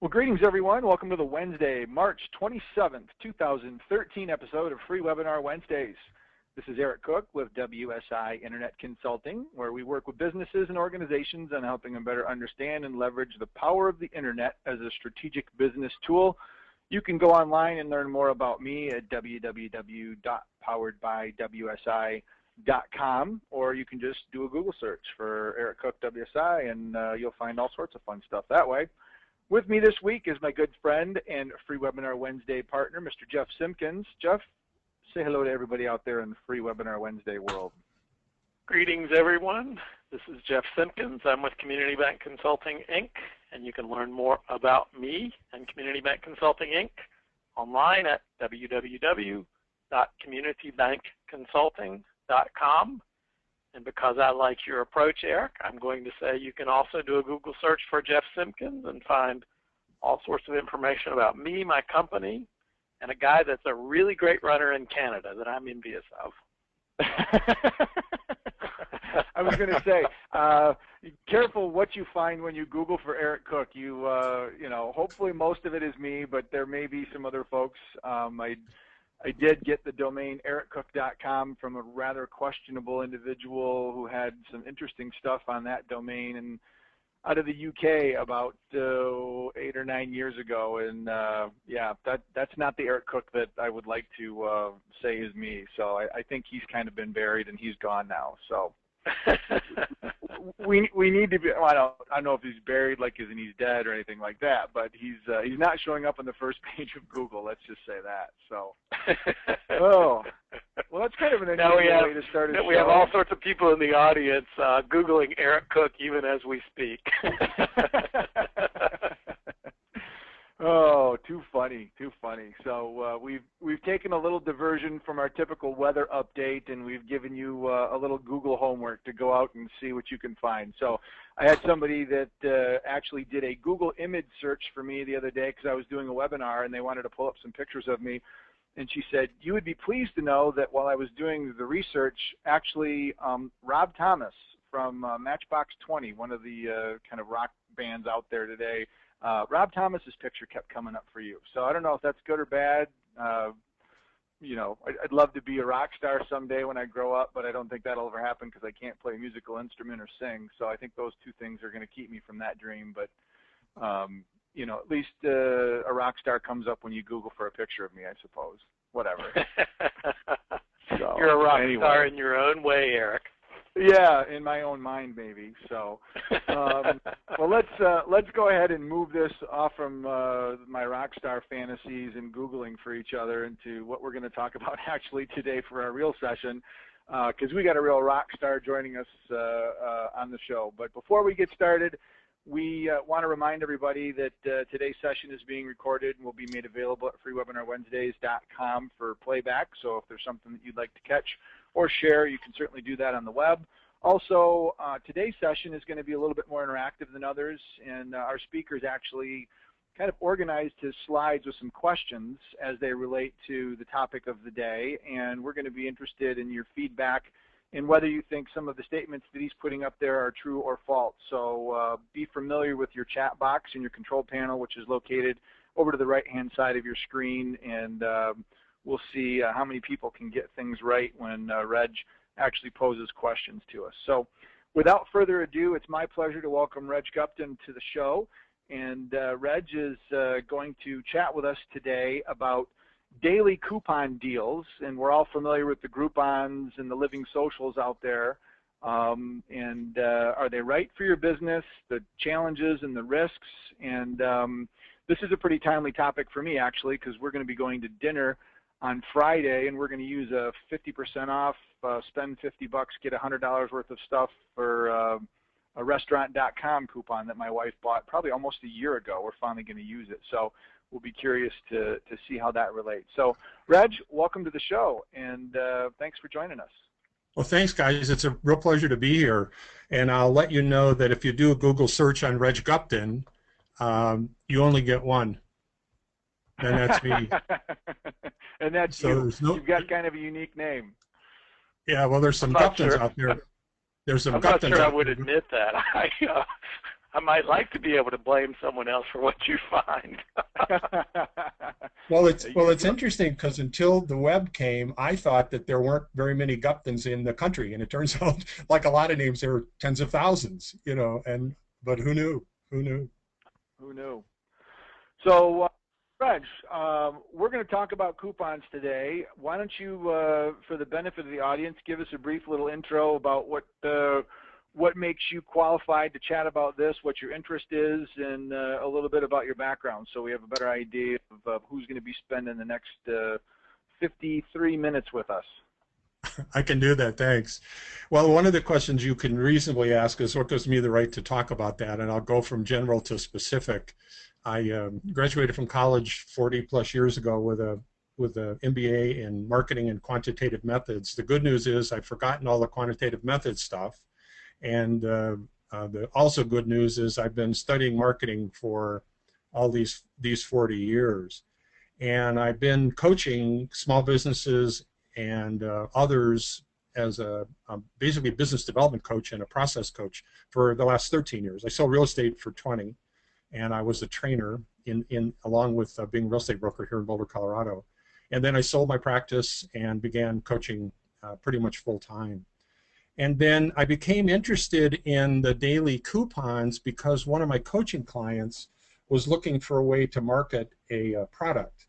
Well, greetings, everyone. Welcome to the Wednesday, March 27th, 2013 episode of Free Webinar Wednesdays. This is Eric Cook with WSI Internet Consulting, where we work with businesses and organizations on helping them better understand and leverage the power of the Internet as a strategic business tool. You can go online and learn more about me at www.poweredbywsi.com, or you can just do a Google search for Eric Cook WSI, and you'll find all sorts of fun stuff that way. With me this week is my good friend and Free Webinar Wednesday partner, Mr. Jeff Simpkins. Jeff, say hello to everybody out there in the Free Webinar Wednesday world. Greetings, everyone. This is Jeff Simpkins. I'm with Community Bank Consulting, Inc., and you can learn more about me and Community Bank Consulting, Inc. online at www.communitybankconsulting.com. And because I like your approach, Eric, I'm going to say you can also do a Google search for Jeff Simpkins and find all sorts of information about me, my company, and a guy that's a really great runner in Canada that I'm envious of. I was going to say, careful what you find when you Google for Eric Cook. You know, hopefully most of it is me, but there may be some other folks. I did get the domain ericcook.com from a rather questionable individual who had some interesting stuff on that domain and out of the UK about 8 or 9 years ago. And yeah, that's not the Eric Cook that I would like to say is me. So I think he's kind of been buried and he's gone now. So we need to be. Well, I don't know if he's buried, like as in he's dead or anything like that, but he's not showing up on the first page of Google. Let's just say that. So, oh, well, that's kind of an unusual way to start a show. We have all sorts of people in the audience Googling Eric Cook even as we speak. Oh, too funny, too funny. So we've taken a little diversion from our typical weather update, and we've given you a little Google homework to go out and see what you can find. So I had somebody that actually did a Google image search for me the other day because I was doing a webinar, and they wanted to pull up some pictures of me. And she said, you would be pleased to know that while I was doing the research, actually Rob Thomas from Matchbox 20, one of the kind of rock bands out there today, Rob Thomas's picture kept coming up for you. So I don't know if that's good or bad. You know, I'd love to be a rock star someday when I grow up, but I don't think that'll ever happen because I can't play a musical instrument or sing. So I think those two things are going to keep me from that dream. But, you know, at least a rock star comes up when you Google for a picture of me, I suppose. Whatever. So, you're a rock star in your own way, Eric. Yeah, in my own mind, maybe. So, well, let's go ahead and move this off from my rock star fantasies and Googling for each other into what we're going to talk about actually today for our real session, because we got a real rock star joining us on the show. But before we get started, we want to remind everybody that today's session is being recorded and will be made available at freewebinarwednesdays.com for playback. So if there's something that you'd like to catch or share, you can certainly do that on the web. Also, today's session is going to be a little bit more interactive than others, and our speakers actually kind of organized his slides with some questions as they relate to the topic of the day, and we're going to be interested in your feedback and whether you think some of the statements that he's putting up there are true or false. So be familiar with your chat box and your control panel, which is located over to the right-hand side of your screen, and we'll see how many people can get things right when Reg actually poses questions to us. So without further ado, it's my pleasure to welcome Reg Gupton to the show. And Reg is going to chat with us today about daily coupon deals. And we're all familiar with the Groupons and the Living Socials out there. And are they right for your business, the challenges and the risks? And this is a pretty timely topic for me, actually, because we're going to be going to dinner on Friday, and we're going to use a 50% off, spend $50, get $100 worth of stuff for a restaurant.com coupon that my wife bought probably almost a year ago. We're finally going to use it. So we'll be curious to see how that relates. So, Reg, welcome to the show, and thanks for joining us. Well, thanks, guys. It's a real pleasure to be here. And I'll let you know that if you do a Google search on Reg Gupton, you only get one. And that's me. And that's so you. You've got kind of a unique name. Yeah, well, there's some Guptons out there. There's some I'm Guptons not sure I would admit that. I might like to be able to blame someone else for what you find. Well, it's interesting because until the web came, I thought that there weren't very many Guptons in the country, and it turns out, like a lot of names, there are tens of thousands. But who knew? Who knew? Who knew? So, Reg, we're going to talk about coupons today. Why don't you, for the benefit of the audience, give us a brief little intro about what makes you qualified to chat about this, what your interest is, and a little bit about your background, so we have a better idea of who's going to be spending the next 53 minutes with us. I can do that, thanks. Well, one of the questions you can reasonably ask is what gives me the right to talk about that, and I'll go from general to specific. I graduated from college 40 plus years ago with an MBA in marketing and quantitative methods. The good news is I've forgotten all the quantitative methods stuff, and the also good news is I've been studying marketing for all these 40 years, and I've been coaching small businesses and others as a basically business development coach and a process coach for the last 13 years. I sold real estate for 20, and I was a trainer along with being a real estate broker here in Boulder, Colorado. And then I sold my practice and began coaching pretty much full time. And then I became interested in the daily coupons because one of my coaching clients was looking for a way to market a product.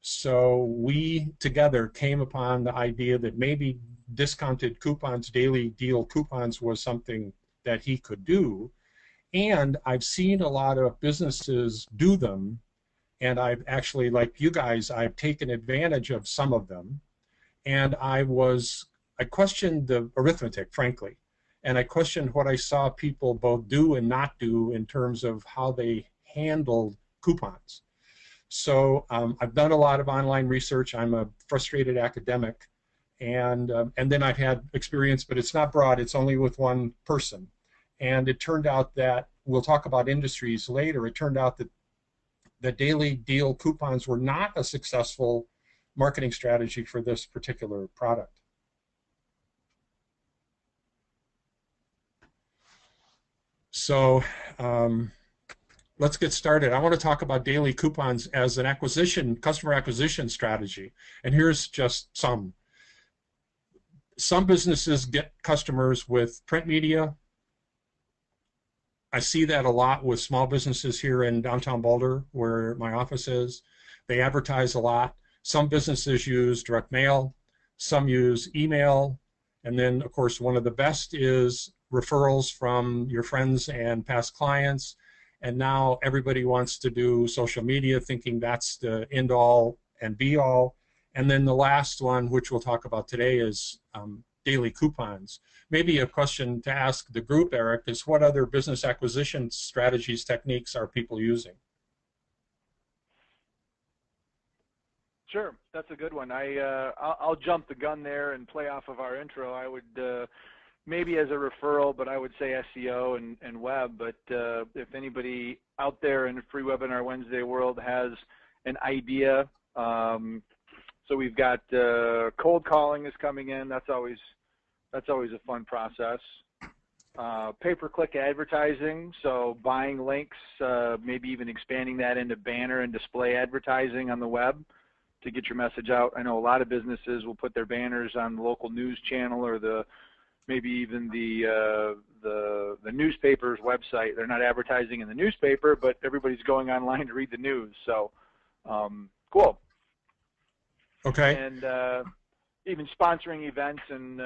So we together came upon the idea that maybe discounted coupons, daily deal coupons, was something that he could do. And I've seen a lot of businesses do them, and I've actually, like you guys, I've taken advantage of some of them. And I questioned the arithmetic, frankly, and I questioned what I saw people both do and not do in terms of how they handled coupons. So I've done a lot of online research. I'm a frustrated academic, and then I've had experience, but it's not broad. It's only with one person. And it turned out that, we'll talk about industries later, it turned out that the daily deal coupons were not a successful marketing strategy for this particular product. So let's get started. I want to talk about daily coupons as an customer acquisition strategy. And here's just some. Some businesses get customers with print media. I see that a lot with small businesses here in downtown Boulder, where my office is. They advertise a lot. Some businesses use direct mail. Some use email. And then, of course, one of the best is referrals from your friends and past clients. And now everybody wants to do social media, thinking that's the end-all and be-all. And then the last one, which we'll talk about today, is daily coupons. Maybe a question to ask the group, Eric, is what other business acquisition strategies, techniques are people using? Sure, that's a good one. I'll jump the gun there and play off of our intro. I would maybe as a referral, but I would say SEO and web. But if anybody out there in the free webinar Wednesday world has an idea, so we've got cold calling is coming in. That's always a fun process. Pay-per-click advertising, so buying links, maybe even expanding that into banner and display advertising on the web to get your message out. I know a lot of businesses will put their banners on the local news channel or maybe even the newspaper's website. They're not advertising in the newspaper, but everybody's going online to read the news. So cool. Okay. And even sponsoring events and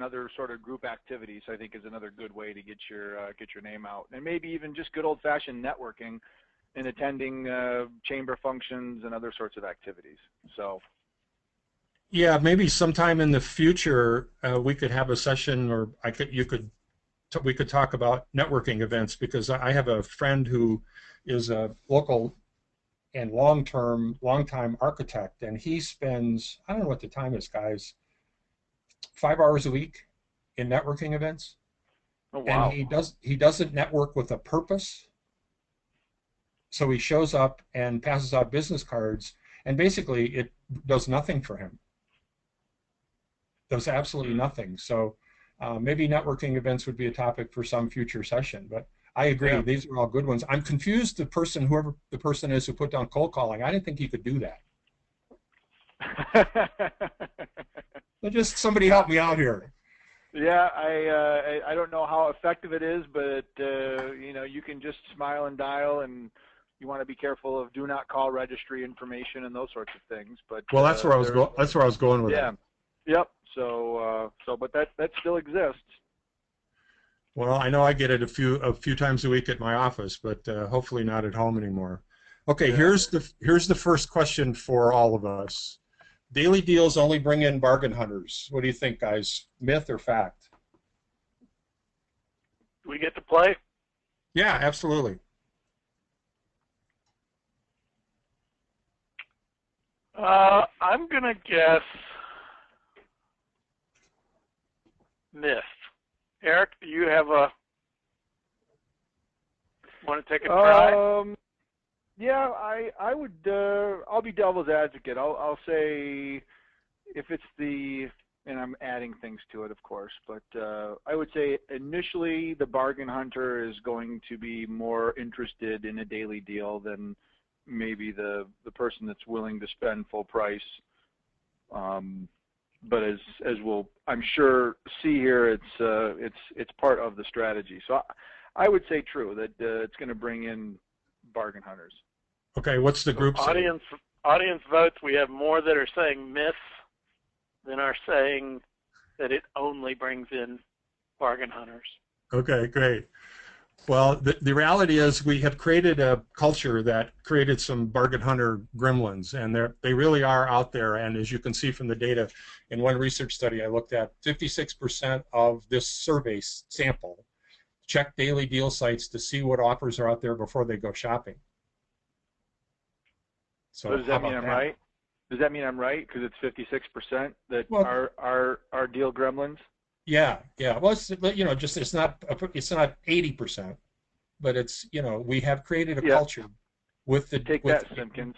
other sort of group activities, I think, is another good way to get your name out. And maybe even just good old-fashioned networking and attending chamber functions and other sorts of activities. So. Yeah, maybe sometime in the future we could have a session, or we could talk about networking events, because I have a friend who is a local and long-time architect, and he spends, I don't know what the time is, guys, 5 hours a week in networking events. Oh, wow. And he doesn't network with a purpose. So he shows up and passes out business cards, and basically it does nothing for him. Does absolutely nothing. So maybe networking events would be a topic for some future session. But I agree. Yeah. These are all good ones. I'm confused. Whoever the person is who put down cold calling, I didn't think he could do that. So just somebody help me out here. Yeah, I don't know how effective it is, but you know, you can just smile and dial, and you want to be careful of do not call registry information and those sorts of things. But Well, that's where I was going. That's where I was going with yeah, it. yep. So but that still exists. Well, I know I get it a few times a week at my office, but hopefully not at home anymore. Okay, Yeah. here's the first question for all of us. Daily deals only bring in bargain hunters. What do you think, guys? Myth or fact? Do we get to play? Yeah, absolutely. I'm going to guess myth. Eric, do you have want to take a try? Yeah, I would. I'll be devil's advocate. I'll say if it's and I'm adding things to it, of course, but I would say initially the bargain hunter is going to be more interested in a daily deal than maybe the person that's willing to spend full price. But as we'll, I'm sure, see here, it's part of the strategy. So I would say true that it's going to bring in bargain hunters. Okay, what's the group say? Audience votes. We have more that are saying myth than are saying that it only brings in bargain hunters. Okay, great. Well, the reality is we have created a culture that created some bargain hunter gremlins, and they really are out there. And as you can see from the data, in one research study I looked at, 56% of this survey sample check daily deal sites to see what offers are out there before they go shopping. So does that mean I'm right? Does that mean I'm right because it's 56% that are deal gremlins? Yeah. Well, it's not 80%, but it's we have created a culture with the Simpkins.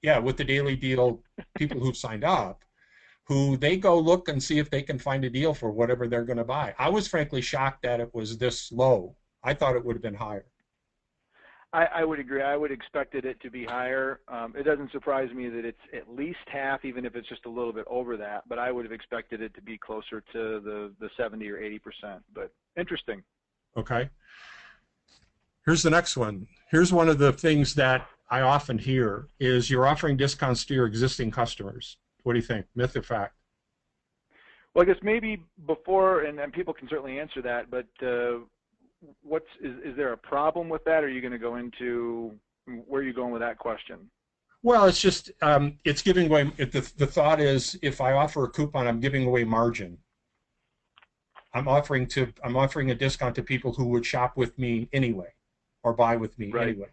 Yeah, with the daily deal people who've signed up, who they go look and see if they can find a deal for whatever they're going to buy. I was frankly shocked that it was this low. I thought it would have been higher. I would agree. I would expected it to be higher. It doesn't surprise me that it's at least half, even if it's just a little bit over that. But I would have expected it to be closer to the 70 or 80%. But interesting. Okay. Here's the next one. Here's one of the things that I often hear is you're offering discounts to your existing customers. What do you think? Myth or fact? Well, I guess maybe before, and people can certainly answer that, but is there a problem with that? Or are you going to go into where are you going with that question? Well, it's just it's giving away. The thought is if I offer a coupon, I'm giving away margin. I'm offering a discount to people who would shop with me anyway, or buy with me anyway.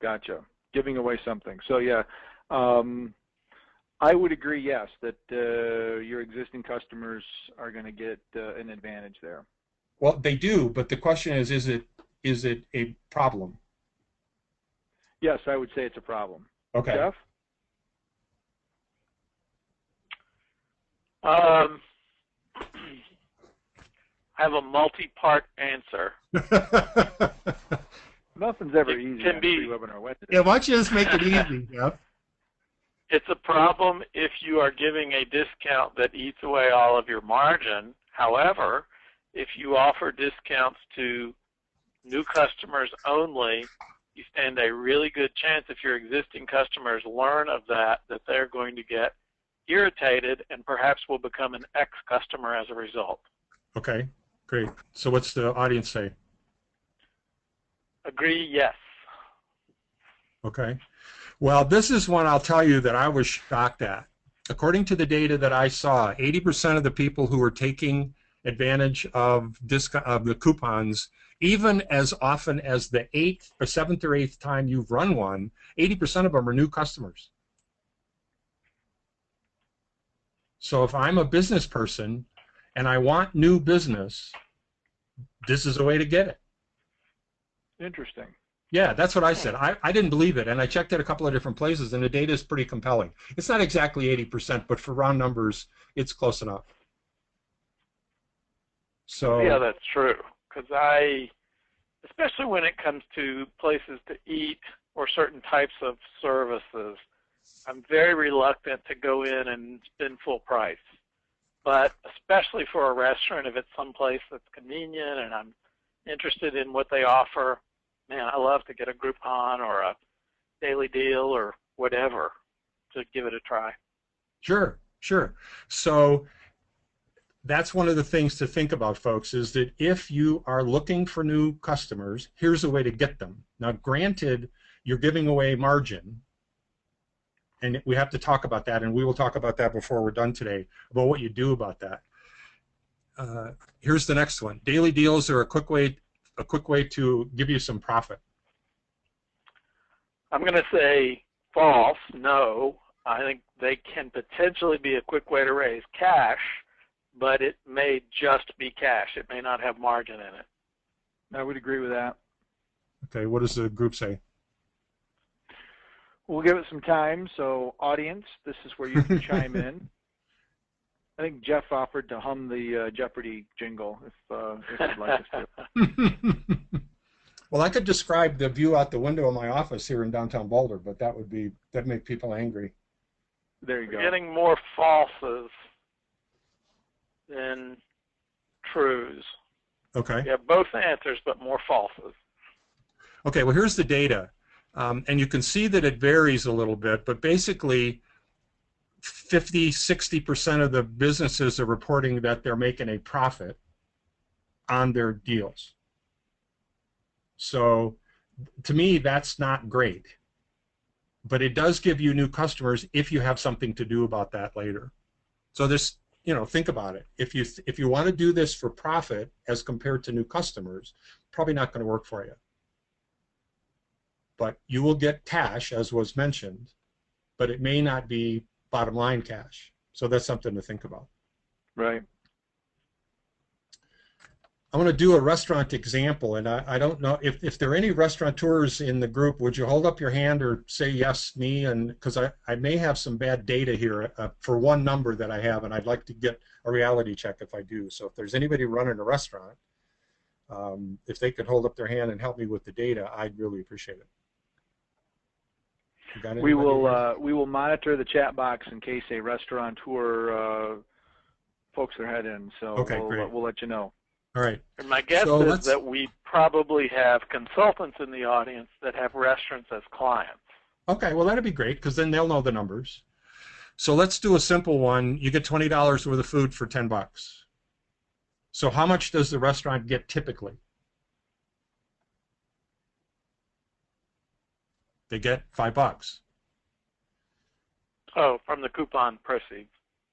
Gotcha. Giving away something. So yeah, I would agree. Yes, that your existing customers are going to get an advantage there. Well, they do, but the question is it a problem? Yes, I would say it's a problem. Okay. Jeff? I have a multi-part answer. Nothing's ever easy on Pre-Webinar Wednesday. Yeah, why don't you just make it easy, Jeff? It's a problem if you are giving a discount that eats away all of your margin. However, if you offer discounts to new customers only, you stand a really good chance if your existing customers learn of that they're going to get irritated and perhaps will become an ex-customer as a result. Okay, great. So what's the audience say? Agree, yes. Okay. Well, this is one I'll tell you that I was shocked at. According to the data that I saw, 80% of the people who were taking advantage of the coupons, even as often as the 8th or 7th or 8th time you've run one, 80% of them are new customers. So if I'm a business person and I want new business, this is a way to get it. Interesting. Yeah, that's what I said. I didn't believe it, and I checked it a couple of different places, and the data is pretty compelling. It's not exactly 80%, but for round numbers, it's close enough. So yeah, that's true. Because especially when it comes to places to eat or certain types of services, I'm very reluctant to go in and spend full price. But especially for a restaurant, if it's someplace that's convenient and I'm interested in what they offer, man, I love to get a Groupon or a daily deal or whatever to give it a try. Sure, sure. So that's one of the things to think about, folks, is that if you are looking for new customers, here's a way to get them. Now, granted, you're giving away margin, and we have to talk about that, and we will talk about that before we're done today, about what you do about that. Here's the next one. Daily deals are a quick way to give you some profit. I'm going to say false, no. I think they can potentially be a quick way to raise cash, but it may just be cash. It may not have margin in it. I would agree with that. Okay, what does the group say? We'll give it some time. So, audience, this is where you can chime in. I think Jeff offered to hum the Jeopardy jingle if you'd like us to. Well, I could describe the view out the window of my office here in downtown Boulder, but that'd make people angry. There you go. We're getting more falses than trues. Okay. You have both answers, but more falses. Okay, well, here's the data. And you can see that it varies a little bit, but basically 50–60% of the businesses are reporting that they're making a profit on their deals. So to me, that's not great. But it does give you new customers if you have something to do about that later. So this, think about it. If you want to do this for profit as compared to new customers, probably not going to work for you. But you will get cash, as was mentioned, but it may not be bottom line cash. So that's something to think about. Right. I want to do a restaurant example, and I don't know if there are any restaurateurs in the group. Would you hold up your hand or say yes, me? And because I may have some bad data here for one number that I have, and I'd like to get a reality check if I do. So if there's anybody running a restaurant, if they could hold up their hand and help me with the data, I'd really appreciate it. We will monitor the chat box in case a restaurateur pokes their head in. So okay, we'll let you know. All right. And my guess is that we probably have consultants in the audience that have restaurants as clients. Okay, well, that'd be great because then they'll know the numbers. So let's do a simple one. You get $20 worth of food for $10. So how much does the restaurant get typically? They get $5. Oh, from the coupon proceeds.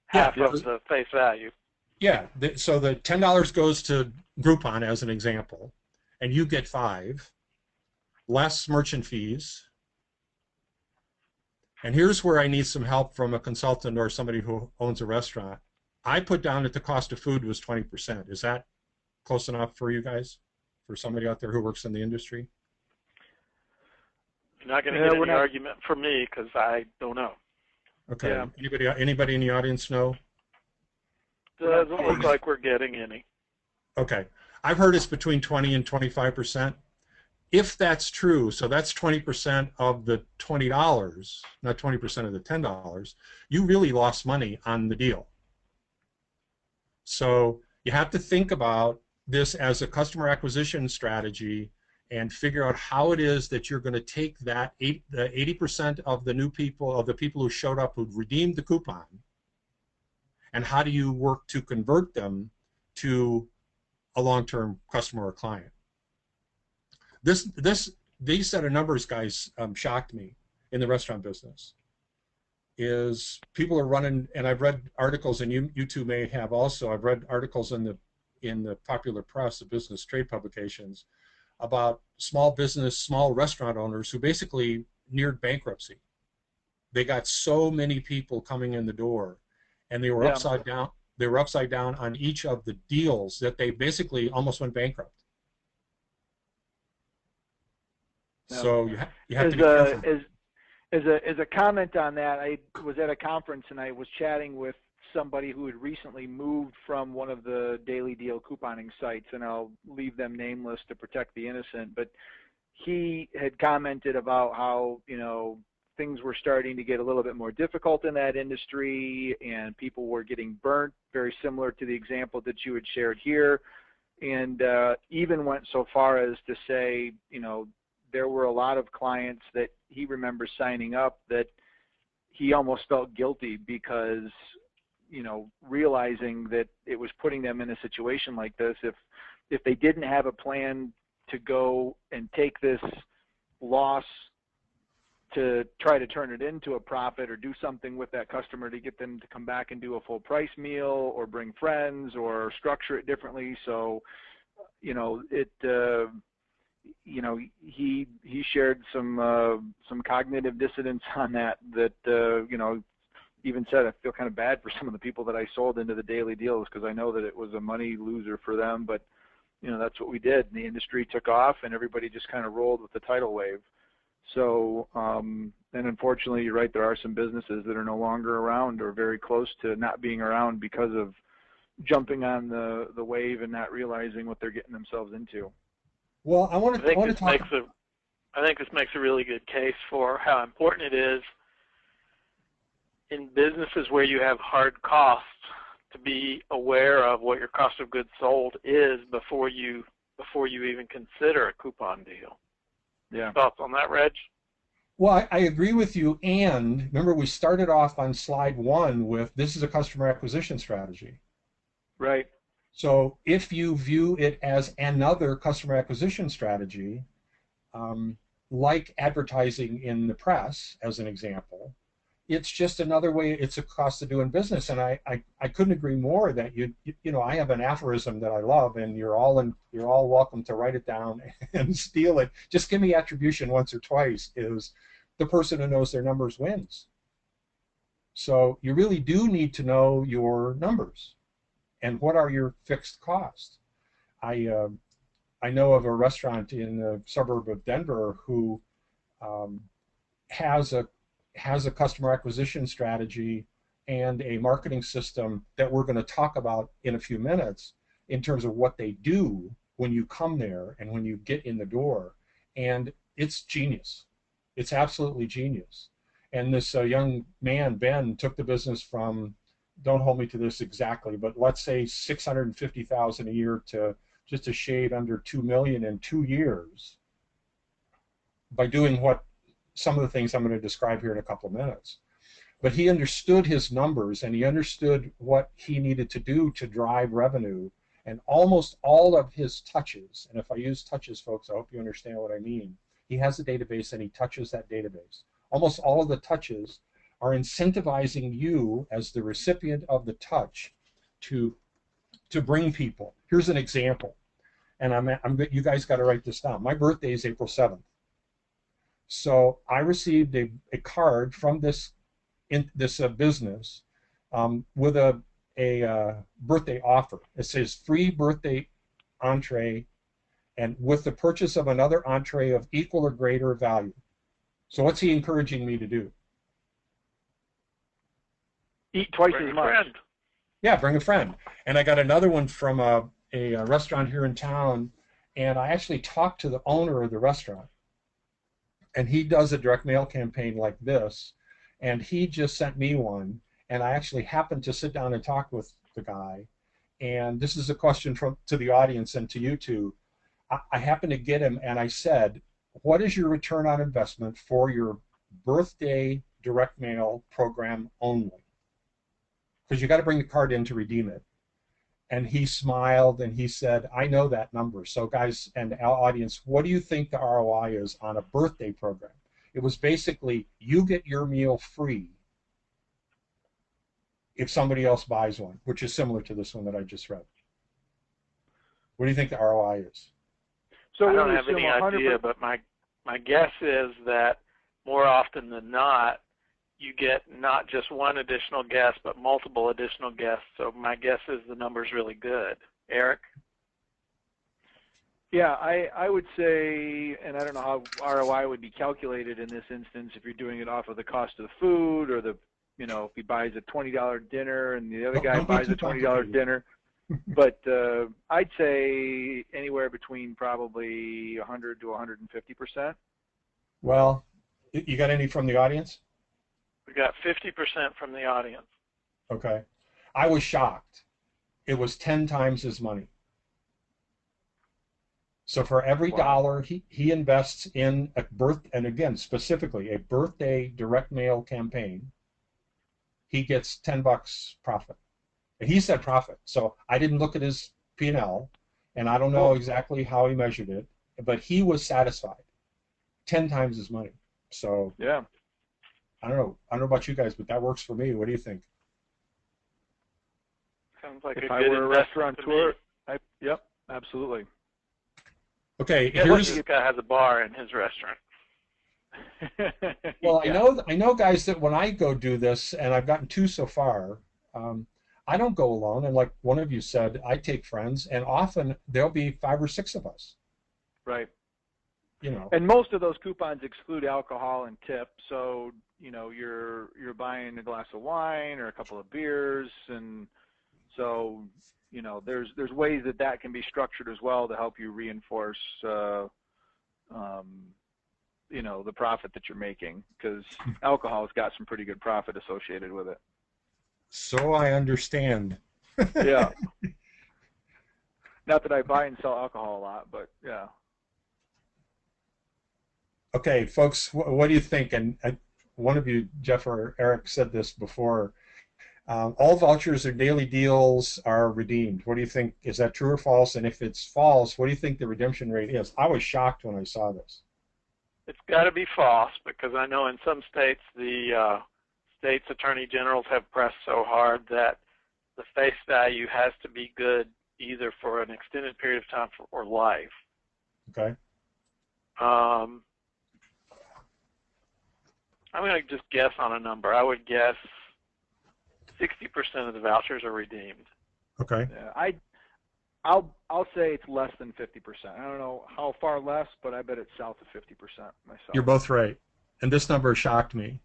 Half of the face value. Yeah, so the $10 goes to Groupon as an example, and you get $5, less merchant fees. And here's where I need some help from a consultant or somebody who owns a restaurant. I put down that the cost of food was 20%. Is that close enough for you guys? For somebody out there who works in the industry? You're not going to get any argument from me because I don't know. Okay. Yeah. Anybody in the audience know? Doesn't look like we're getting any. Okay. I've heard it's between 20 and 25%. If that's true, so that's 20% of the $20, not 20% of the $10, you really lost money on the deal. So you have to think about this as a customer acquisition strategy and figure out how it is that you're going to take that 80% of the new people, of the people who showed up, who redeemed the coupon, and how do you work to convert them to a long-term customer or client. These set of numbers, guys, shocked me in the restaurant business. Is people are running, and I've read articles, and you two may have also. I've read articles in the popular press, the business trade publications, about small restaurant owners who basically neared bankruptcy. They got so many people coming in the door, and they were upside down. They were upside down on each of the deals that they basically almost went bankrupt. Yeah. So you have to be careful. As a comment on that, I was at a conference and I was chatting with somebody who had recently moved from one of the daily deal couponing sites, and I'll leave them nameless to protect the innocent, but he had commented about how, things were starting to get a little bit more difficult in that industry, and people were getting burnt, very similar to the example that you had shared here, and even went so far as to say, there were a lot of clients that he remembers signing up that he almost felt guilty because, realizing that it was putting them in a situation like this, if they didn't have a plan to go and take this loss to try to turn it into a profit or do something with that customer to get them to come back and do a full price meal or bring friends or structure it differently. So, he shared some cognitive dissonance on that, even said, I feel kind of bad for some of the people that I sold into the daily deals because I know that it was a money loser for them, but that's what we did. And the industry took off and everybody just kind of rolled with the tidal wave. So, and unfortunately, you're right, there are some businesses that are no longer around or very close to not being around because of jumping on the wave and not realizing what they're getting themselves into. Well, I think this makes a really good case for how important it is in businesses where you have hard costs to be aware of what your cost of goods sold is before you even consider a coupon deal. Yeah. Thoughts on that, Reg? Well, I agree with you, and remember we started off on slide 1 with this is a customer acquisition strategy. Right. So if you view it as another customer acquisition strategy, like advertising in the press, as an example, it's just another way, it's a cost of doing business. And I couldn't agree more that I have an aphorism that I love, and you're all welcome to write it down and steal it. Just give me attribution once or twice, is the person who knows their numbers wins. So you really do need to know your numbers and what are your fixed costs. I know of a restaurant in the suburb of Denver who has a customer acquisition strategy and a marketing system that we're going to talk about in a few minutes in terms of what they do when you come there and when you get in the door. And it's genius. It's absolutely genius. And this young man, Ben, took the business from, don't hold me to this exactly, but let's say $650,000 a year to just a shade under $2 million in 2 years by doing some of the things I'm going to describe here in a couple of minutes. But he understood his numbers and he understood what he needed to do to drive revenue, and almost all of his touches, and if I use touches, folks, I hope you understand what I mean. He has a database and he touches that database. Almost all of the touches are incentivizing you as the recipient of the touch to bring people. Here's an example, and you guys got to write this down. My birthday is April 7th. So I received a card from this business with a birthday offer. It says free birthday entree, and with the purchase of another entree of equal or greater value. So what's he encouraging me to do? Eat twice as much. Friend. Yeah, bring a friend. And I got another one from a restaurant here in town, and I actually talked to the owner of the restaurant. And he does a direct mail campaign like this, and he just sent me one, and I actually happened to sit down and talk with the guy. And this is a question to the audience and to you two. I happened to get him, and I said, what is your return on investment for your birthday direct mail program only? Because you got to bring the card in to redeem it. And he smiled and he said, I know that number. So guys and our audience, what do you think the ROI is on a birthday program? It was basically, you get your meal free if somebody else buys one, which is similar to this one that I just read. What do you think the ROI is? So I don't have any idea, but my guess is that more often than not, you get not just one additional guest, but multiple additional guests. So my guess is the number's really good. Eric? Yeah, I would say, and I don't know how ROI would be calculated in this instance, if you're doing it off of the cost of the food or the if he buys a $20 dinner and the other guy Don't be buys too a $20 complicated. dinner. But I'd say anywhere between probably 100 to 150%. Well, you got any from the audience? We got 50% from the audience. Okay. I was shocked. It was 10 times his money. So for every dollar he invests in and again, specifically a birthday direct mail campaign, he gets $10 profit. And he said profit. So I didn't look at his P&L, and I don't know exactly how he measured it, but he was satisfied. 10 times his money. So yeah. I don't know about you guys, but that works for me. What do you think? Sounds like If a I good were a restaurateur, yep, absolutely. Okay, this guy has a bar in his restaurant. Well, yeah. I know, guys, that when I go do this, and I've gotten 2 so far, I don't go alone. And like one of you said, I take friends, and often there'll be 5 or 6 of us. Right. And most of those coupons exclude alcohol and tip, so you're buying a glass of wine or a couple of beers, and so there's ways that can be structured as well to help you reinforce the profit that you're making, because alcohol's got some pretty good profit associated with it. So I understand. Yeah. Not that I buy and sell alcohol a lot, but yeah. Okay, folks, what do you think? And one of you, Jeff or Eric, said this before. All vouchers or daily deals are redeemed. What do you think? Is that true or false? And if it's false, what do you think the redemption rate is? I was shocked when I saw this. It's got to be false, because I know in some states the state's attorney generals have pressed so hard that the face value has to be good either for an extended period of time or life. Okay. I'm going to just guess on a number. I would guess 60% of the vouchers are redeemed. Okay. Yeah, I'll say it's less than 50%. I don't know how far less, but I bet it's south of 50% myself. You're both right. And this number shocked me.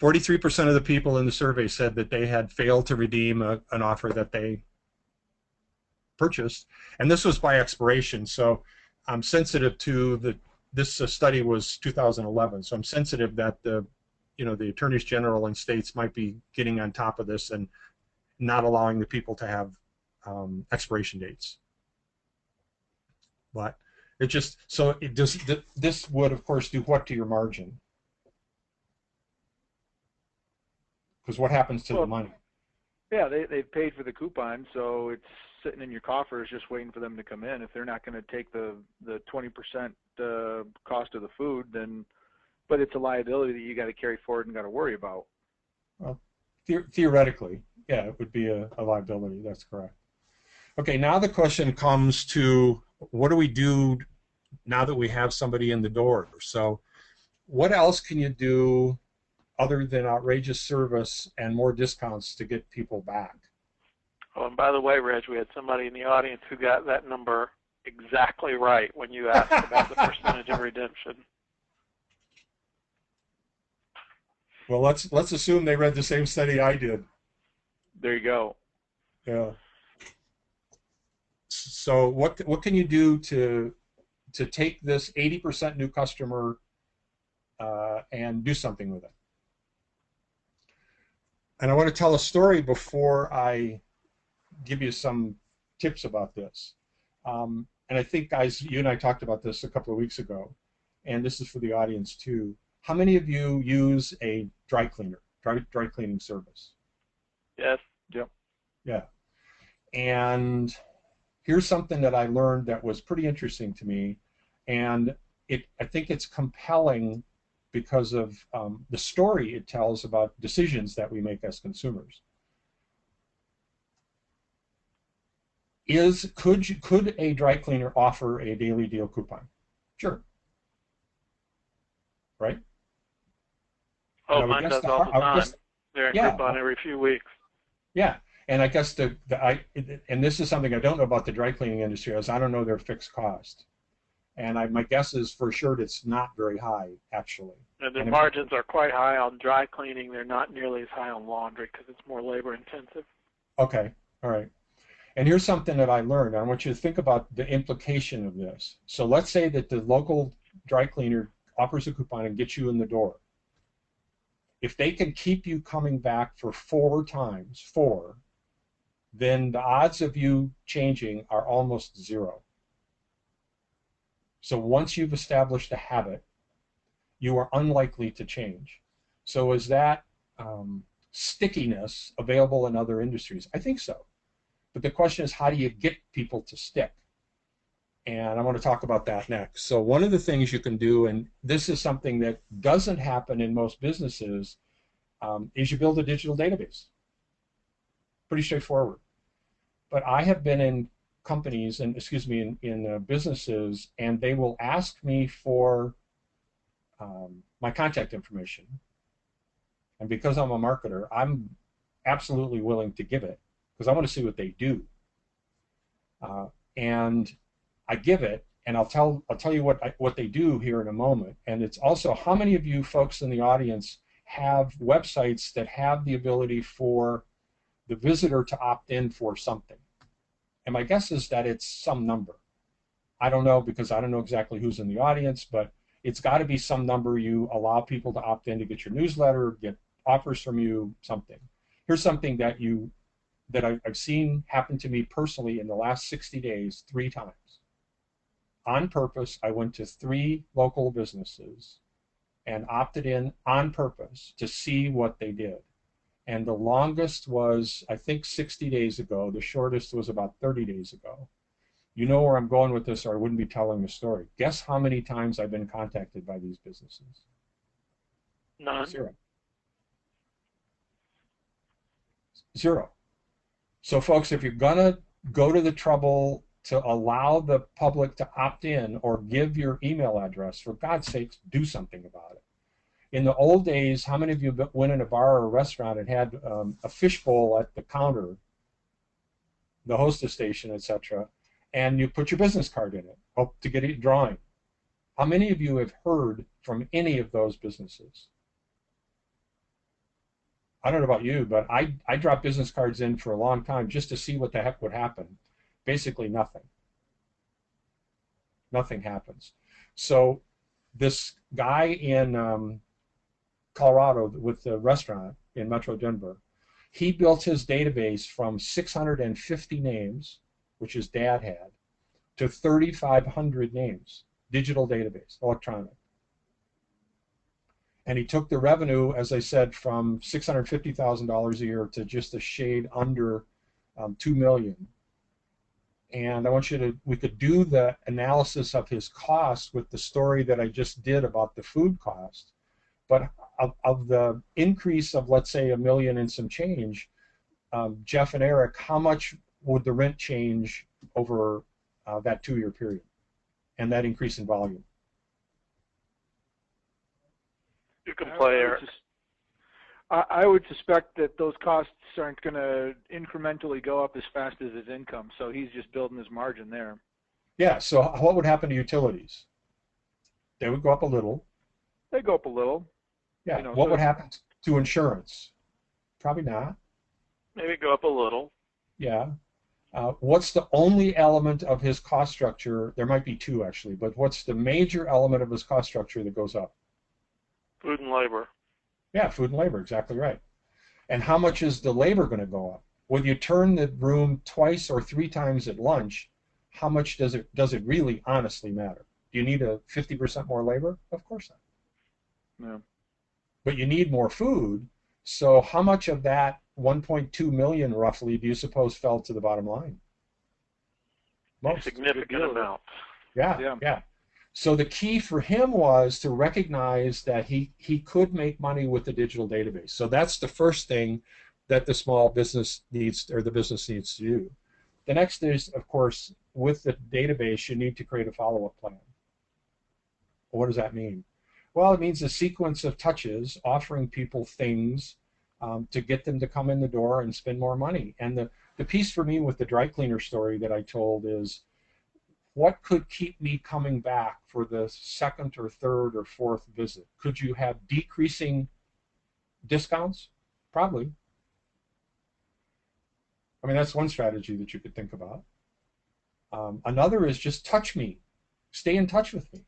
43% of the people in the survey said that they had failed to redeem an offer that they purchased. And this was by expiration. So I'm sensitive to this study was 2011. So I'm sensitive that the attorneys general in states might be getting on top of this and not allowing the people to have expiration dates. But this would, of course, do what to your margin? Because what happens to the money? Yeah, they've paid for the coupon, so it's sitting in your coffers just waiting for them to come in. If they're not going to take the 20% cost of the food, then, but it's a liability that you got to carry forward and got to worry about. Well, theoretically, yeah, it would be a liability. That's correct. Okay, now the question comes to, what do we do now that we have somebody in the door? So what else can you do other than outrageous service and more discounts to get people back? Oh, and by the way, Reg, we had somebody in the audience who got that number exactly right when you asked about the percentage of redemption. Well, let's assume they read the same study I did. There you go. Yeah. So what can you do to take this 80% new customer and do something with it? And I want to tell a story before I give you some tips about this. And I think, guys, you and I talked about this a couple of weeks ago, and this is for the audience too. How many of you use a dry cleaner, dry cleaning service? Yes. Yep. Yeah. And here's something that I learned that was pretty interesting to me, and I think it's compelling because of the story it tells about decisions that we make as consumers. Could a dry cleaner offer a daily deal coupon? Sure. Right? Oh, mine does all the time. They're in coupon every few weeks. Yeah, and I guess and this is something I don't know about the dry cleaning industry, as I don't know their fixed cost. And my guess is for sure it's not very high, actually. And the margins are quite high on dry cleaning. They're not nearly as high on laundry because it's more labor intensive. Okay, all right. And here's something that I learned. I want you to think about the implication of this. So let's say that the local dry cleaner offers a coupon and gets you in the door. If they can keep you coming back for 4 times, then the odds of you changing are almost 0. So once you've established a habit, you are unlikely to change. So is that stickiness available in other industries? I think so. But the question is, how do you get people to stick? And I want to talk about that next. So one of the things you can do, and this is something that doesn't happen in most businesses, is you build a digital database. Pretty straightforward. But I have been in companies, and in businesses, and they will ask me for my contact information. And because I'm a marketer, I'm absolutely willing to give it because I want to see what they do. And I give it, and I'll tell you what they do here in a moment. And it's also, how many of you folks in the audience have websites that have the ability for the visitor to opt in for something? And my guess is that it's some number. I don't know because I don't know exactly who's in the audience, but it's got to be some number. You allow people to opt in to get your newsletter, get offers from you, something. Here's something that I've seen happen to me personally in the last 60 days 3 times. On purpose, I went to 3 local businesses and opted in on purpose to see what they did. And the longest was, I think, 60 days ago. The shortest was about 30 days ago. You know where I'm going with this, or I wouldn't be telling the story. Guess how many times I've been contacted by these businesses? None. 0. 0. So folks, if you're going to go to the trouble to allow the public to opt in or give your email address, for God's sakes, do something about it. In the old days, how many of you went in a bar or a restaurant and had a fishbowl at the counter, the hostess station, etc., and you put your business card in it to get it drawing? How many of you have heard from any of those businesses? I don't know about you, but I dropped business cards in for a long time just to see what the heck would happen. Basically nothing. Nothing happens. So this guy in Colorado with the restaurant in Metro Denver, he built his database from 650 names, which his dad had, to 3,500 names, digital database, electronic. And he took the revenue, as I said, from $650,000 a year to just a shade under $2 million. And I want you to, we could do the analysis of his costs with the story that I just did about the food cost. But of the increase of, let's say, $1 million and some change, Jeff and Eric, how much would the rent change over that 2-year period and that increase in volume? You can play, Eric. I would suspect that those costs aren't going to incrementally go up as fast as his income, so he's just building his margin there. Yeah, so what would happen to utilities? They would go up a little. They go up a little. Yeah, you know, what would happen to insurance? Probably not. Maybe go up a little. Yeah. What's the only element of his cost structure? There might be 2 actually, but what's the major element of his cost structure that goes up? Food and labor. Yeah, food and labor, exactly right. And how much is the labor going to go up? When you turn the room 2 or 3 times at lunch, how much does it really honestly matter? Do you need a 50% more labor? Of course not. No. But you need more food, so how much of that 1.2 million roughly do you suppose fell to the bottom line? Most. A significant amount. Yeah. So the key for him was to recognize that he could make money with the digital database. So that's the first thing that the small business needs, or the business needs to do. The next is, of course, with the database, you need to create a follow-up plan. Well, what does that mean? Well, it means a sequence of touches, offering people things to get them to come in the door and spend more money. And the piece for me with the dry cleaner story that I told is, what could keep me coming back for the second or third or fourth visit? Could you have decreasing discounts? Probably. I mean, that's one strategy that you could think about. Another is just touch me. Stay in touch with me.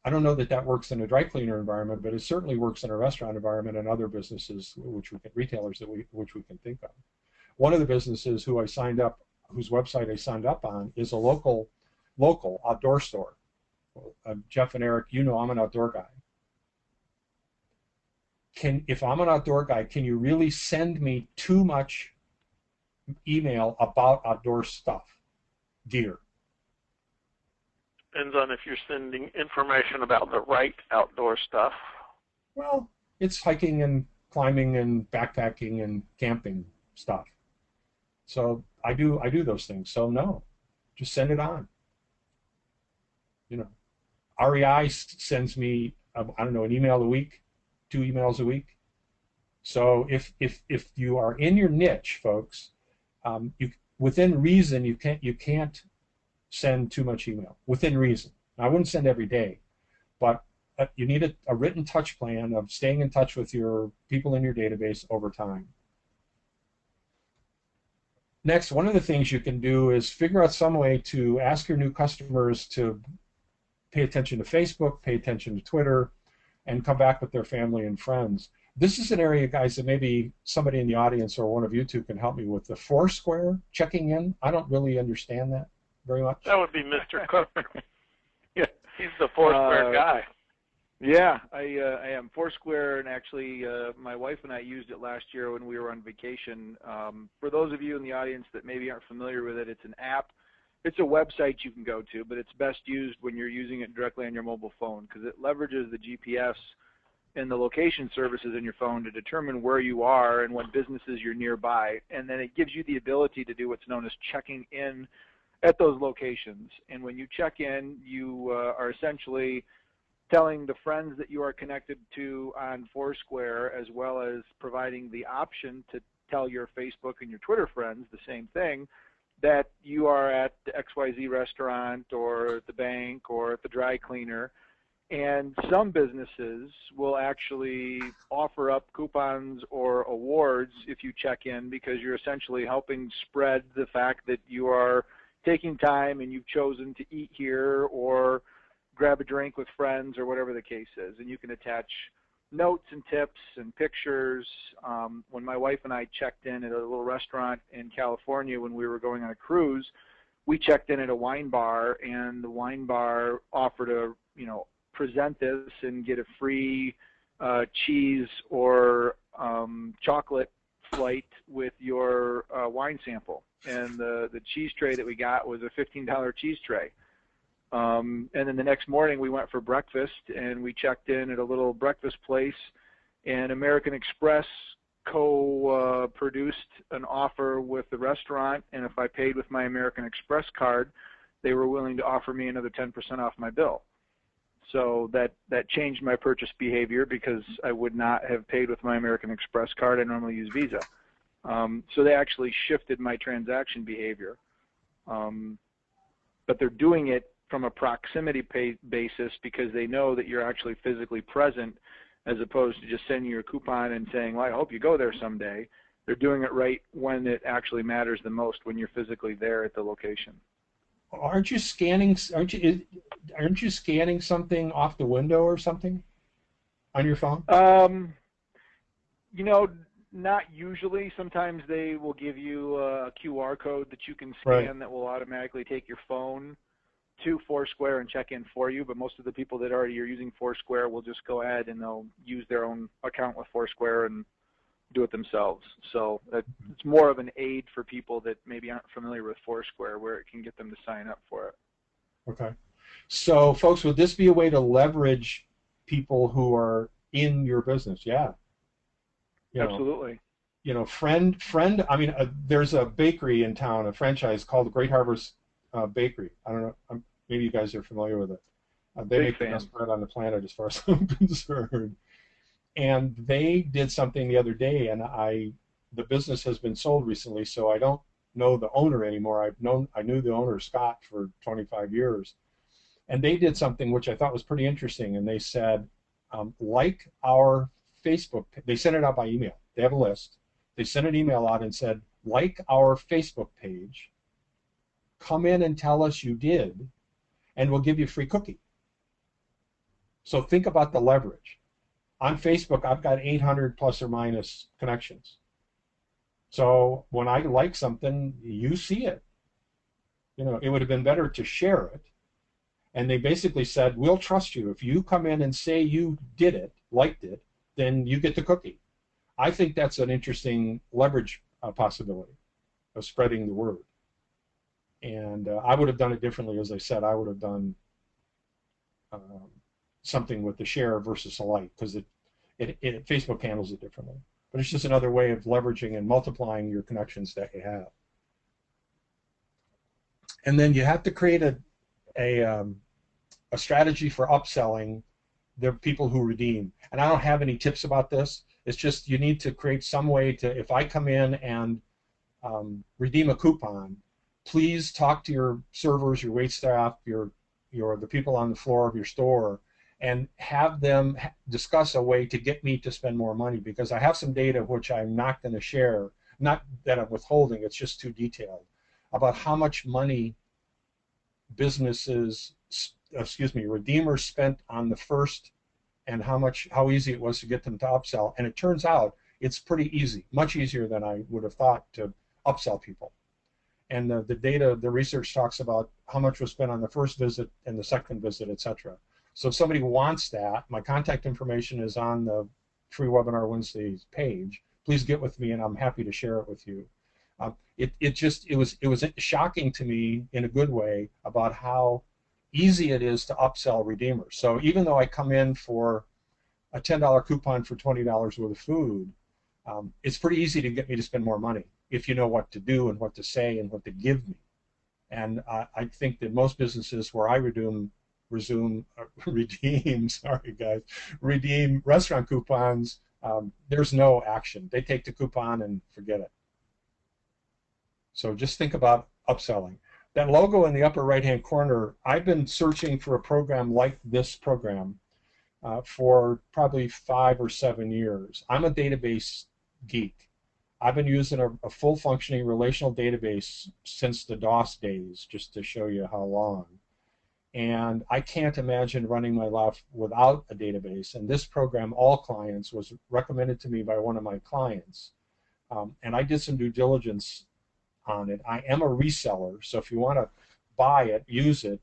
I don't know that that works in a dry cleaner environment, but it certainly works in a restaurant environment and other businesses, retailers which we can think of. One of the businesses whose website I signed up on is a local outdoor store. Jeff and Eric, you know I'm an outdoor guy. If I'm an outdoor guy, can you really send me too much email about outdoor stuff, gear? Depends on if you're sending information about the right outdoor stuff. Well, it's hiking and climbing and backpacking and camping stuff. So I do those things. So no, just send it on. You know, REI sends me I don't know, an email a week, 2 emails a week. So if you are in your niche, folks, within reason, you can't send too much email. Within reason. I wouldn't send every day, but you need a written touch plan of staying in touch with your people in your database over time. Next, one of the things you can do is figure out some way to ask your new customers to pay attention to Facebook, pay attention to Twitter, and come back with their family and friends. This is an area, guys, that maybe somebody in the audience or one of you two can help me with. The Foursquare checking in, I don't really understand that very much. That would be Mr. Cook. Yeah, he's the Foursquare guy. Yeah, I am. Foursquare, and actually my wife and I used it last year when we were on vacation. For those of you in the audience that maybe aren't familiar with it, it's an app. It's a website you can go to, but it's best used when you're using it directly on your mobile phone because it leverages the GPS and the location services in your phone to determine where you are and what businesses you're nearby, and then it gives you the ability to do what's known as checking in at those locations. And when you check in, you are essentially telling the friends that you are connected to on Foursquare, as well as providing the option to tell your Facebook and your Twitter friends the same thing, that you are at the XYZ restaurant or at the bank or at the dry cleaner. And some businesses will actually offer up coupons or awards if you check in, because you're essentially helping spread the fact that you are taking time and you've chosen to eat here or grab a drink with friends or whatever the case is. And you can attach notes and tips and pictures. When my wife and I checked in at a little restaurant in California when we were going on a cruise, we checked in at a wine bar, and the wine bar offered to, present this and get a free cheese or chocolate flight with your wine sample. And the cheese tray that we got was a $15 cheese tray. And then the next morning we went for breakfast, and we checked in at a little breakfast place, and American Express co-produced an offer with the restaurant, and if I paid with my American Express card, they were willing to offer me another 10% off my bill. So that changed my purchase behavior, because I would not have paid with my American Express card. I normally use Visa. So they actually shifted my transaction behavior. But they're doing it from a proximity basis, because they know that you're actually physically present, as opposed to just sending you a coupon and saying, well, I hope you go there someday. They're doing it right when it actually matters the most, when you're physically there at the location. Aren't you scanning something off the window or something on your phone? Not usually. Sometimes they will give you a QR code that you can scan, right, that will automatically take your phone to Foursquare and check in for you, but most of the people that already are using Foursquare will just go ahead and they'll use their own account with Foursquare and do it themselves. So it's more of an aid for people that maybe aren't familiar with Foursquare, where it can get them to sign up for it. Okay. So, folks, would this be a way to leverage people who are in your business? Yeah. Absolutely. Friend. I mean, there's a bakery in town, a franchise called Great Harvest Bakery. I don't know. Maybe you guys are familiar with it. They make the best bread on the planet, as far as I'm concerned. And they did something the other day, and the business has been sold recently, so I don't know the owner anymore. I knew the owner, Scott, for 25 years. And they did something which I thought was pretty interesting. And they said, like our Facebook, they sent it out by email. They have a list. They sent an email out and said, like our Facebook page, come in and tell us you did, and we'll give you a free cookie. So think about the leverage. On Facebook, I've got 800 plus or minus connections. So when I like something, you see it. You know, it would have been better to share it. And they basically said, we'll trust you. If you come in and say you did it, liked it, then you get the cookie. I think that's an interesting leverage possibility of spreading the word. And I would have done it differently. As I said, I would have done something with the share versus a like, because Facebook handles it differently. But it's just another way of leveraging and multiplying your connections that you have. And then you have to create a strategy for upselling the people who redeem. And I don't have any tips about this. It's just you need to create some way to, if I come in and redeem a coupon, please talk to your servers, your wait staff, the people on the floor of your store, and have them discuss a way to get me to spend more money, because I have some data which I'm not going to share, not that I'm withholding, it's just too detailed, about how much money redeemers spent on the first, and how easy it was to get them to upsell. And it turns out it's pretty easy, much easier than I would have thought to upsell people. And the data, the research talks about how much was spent on the first visit and the second visit, etc. So if somebody wants that, my contact information is on the Free Webinar Wednesdays page. Please get with me, and I'm happy to share it with you. It was shocking to me in a good way about how easy it is to upsell redeemers. So even though I come in for a $10 coupon for $20 worth of food, it's pretty easy to get me to spend more money if you know what to do and what to say and what to give me. And I think that most businesses where I redeem restaurant coupons, there's no action. They take the coupon and forget it. So just think about upselling. That logo in the upper right-hand corner, I've been searching for a program like this program for probably 5 or 7 years. I'm a database geek. I've been using a full functioning relational database since the DOS days, just to show you how long. And I can't imagine running my life without a database. And this program, All Clients, was recommended to me by one of my clients. And I did some due diligence on it. I am a reseller, so if you want to buy it, use it,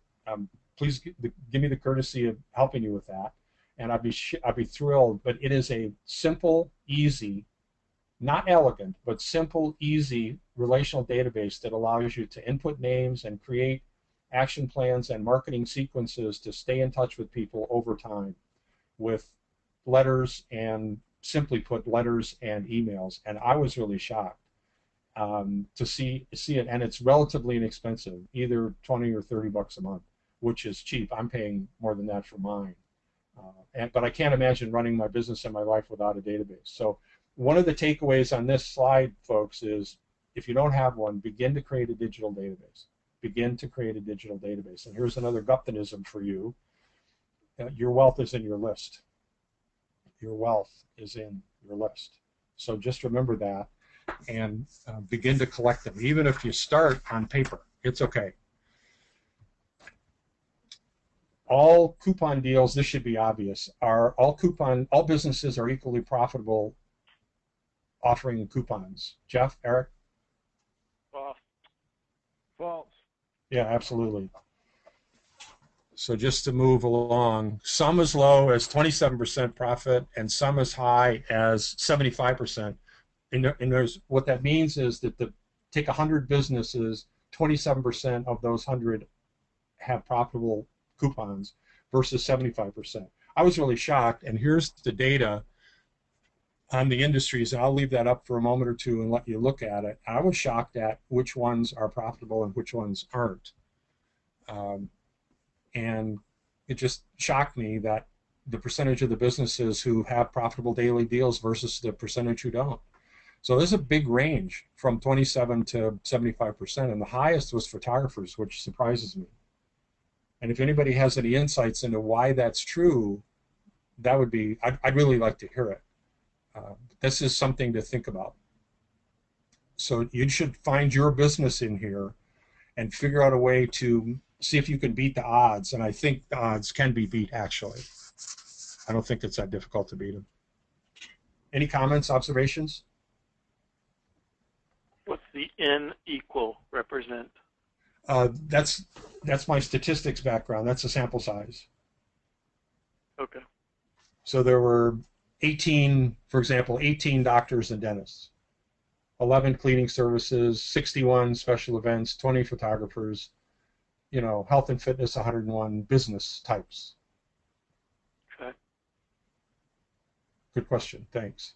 please give me the courtesy of helping you with that, and I'd be thrilled. But it is a simple, easy, not elegant, but simple, easy relational database that allows you to input names and create action plans and marketing sequences to stay in touch with people over time with letters, and simply put, letters and emails. And I was really shocked to see it, and it's relatively inexpensive, either 20 or 30 bucks a month, which is cheap. I'm paying more than that for mine, but I can't imagine running my business and my life without a database. So one of the takeaways on this slide, folks, is if you don't have one, begin to create a digital database. Begin to create a digital database. And here's another Guptonism for you. Your wealth is in your list. Your wealth is in your list. So just remember that, and begin to collect them. Even if you start on paper, it's okay. All coupon deals, this should be obvious, all businesses are equally profitable offering coupons. Jeff, Eric? False. Yeah, absolutely. So just to move along, some as low as 27% profit and some as high as 75%. And what that means is that take 100 businesses, 27% of those 100 have profitable coupons versus 75%. I was really shocked, and here's the data on the industries, and I'll leave that up for a moment or two and let you look at it. I was shocked at which ones are profitable and which ones aren't. And it just shocked me that the percentage of the businesses who have profitable daily deals versus the percentage who don't. So there's a big range from 27 to 75%, and the highest was photographers, which surprises me. And if anybody has any insights into why that's true, that would be, I'd really like to hear it. This is something to think about. So you should find your business in here and figure out a way to see if you can beat the odds. And I think the odds can be beat, actually. I don't think it's that difficult to beat them. Any comments, observations? What's the N equal represent? That's my statistics background. That's the sample size. Okay. So there were 18, for example, 18 doctors and dentists, 11 cleaning services, 61 special events, 20 photographers, you know, health and fitness, 101 business types. Okay. Good question. Thanks.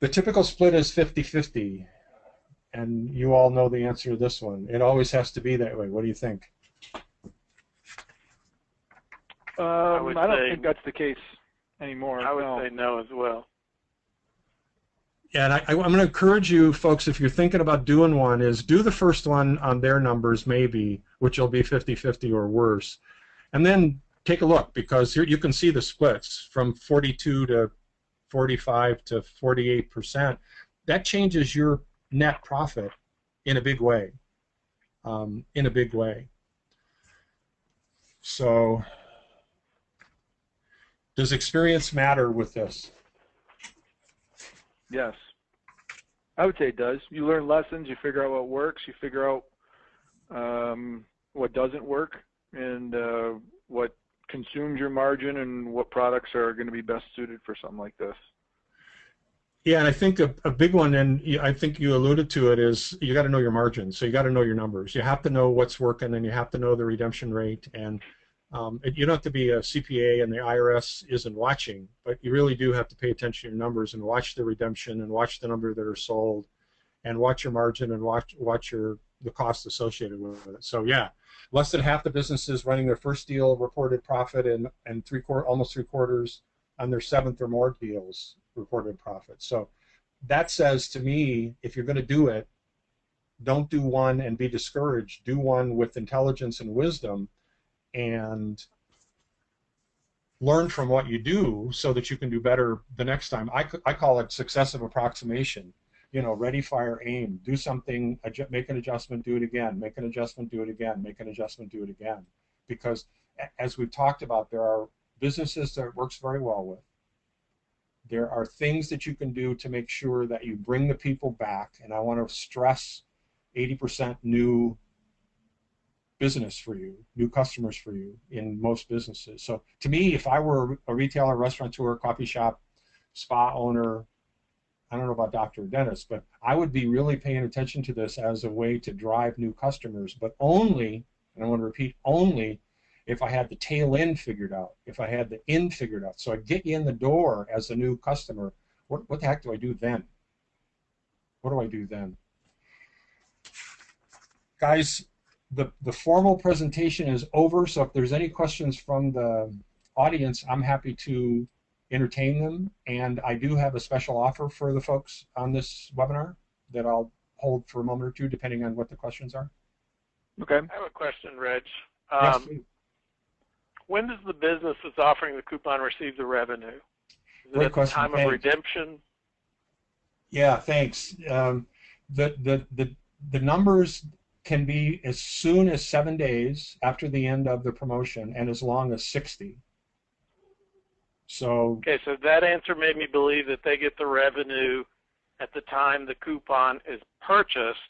The typical split is 50-50, and you all know the answer to this one. It always has to be that way. What do you think? I don't think that's the case anymore. I would say no as well. Yeah, and I'm going to encourage you folks, if you're thinking about doing one, is do the first one on their numbers maybe, which will be 50-50 or worse, and then take a look, because here you can see the splits from 42 to 45 to 48%. That changes your net profit in a big way. So, does experience matter with this? Yes. I would say it does. You learn lessons, you figure out what works, you figure out what doesn't work, and what consumes your margin, and what products are going to be best suited for something like this. Yeah, and I think a big one, and I think you alluded to it, is you got to know your margins. So you got to know your numbers. You have to know what's working, and you have to know the redemption rate. And you don't have to be a CPA, and the IRS isn't watching, but you really do have to pay attention to your numbers and watch the redemption, and watch the number that are sold, and watch your margin, and watch the costs associated with it. So yeah, less than half the businesses running their first deal reported profit, and almost three-quarters on their seventh or more deals reported profit. So that says to me, if you're going to do it, don't do one and be discouraged. Do one with intelligence and wisdom, and learn from what you do so that you can do better the next time. I call it successive approximation. You know, ready, fire, aim. Do something, make an adjustment, do it again. Make an adjustment, do it again. Make an adjustment, do it again. Because as we've talked about, there are businesses that it works very well with. There are things that you can do to make sure that you bring the people back, and I want to stress 80% new business for you, new customers for you in most businesses. So to me, if I were a retailer, restaurateur, coffee shop, spa owner, I don't know about doctor or dentist, but I would be really paying attention to this as a way to drive new customers, but only, and I want to repeat, only if I had the tail end figured out, if I had the end figured out. So I get you in the door as a new customer. What the heck do I do then? What do I do then? Guys, the formal presentation is over, so if there's any questions from the audience, I'm happy to entertain them. And I do have a special offer for the folks on this webinar that I'll hold for a moment or two, depending on what the questions are. Okay. I have a question, Reg. Yes, please. When does the business that's offering the coupon receive the revenue? Is it Great at question. the time of redemption? Yeah, thanks. The numbers can be as soon as 7 days after the end of the promotion, and as long as 60. So Okay, so that answer made me believe that they get the revenue at the time the coupon is purchased,